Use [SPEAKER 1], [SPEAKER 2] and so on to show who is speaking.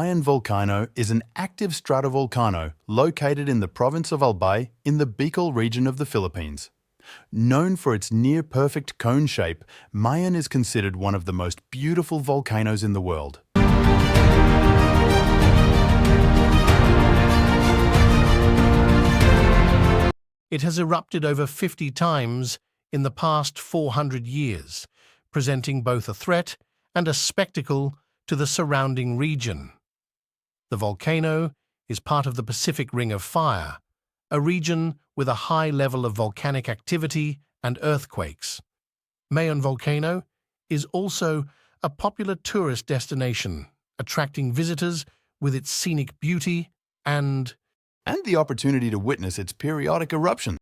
[SPEAKER 1] Mayon volcano is an active stratovolcano located in the province of Albay in the Bicol region of the Philippines. Known for its near-perfect cone shape, Mayon is considered one of the most beautiful volcanoes in the world.
[SPEAKER 2] It has erupted over 50 times in the past 400 years, presenting both a threat and a spectacle to the surrounding region. The volcano is part of the Pacific Ring of Fire, a region with a high level of volcanic activity and earthquakes. Mayon volcano is also a popular tourist destination, attracting visitors with its scenic beauty and
[SPEAKER 1] the opportunity to witness its periodic eruptions.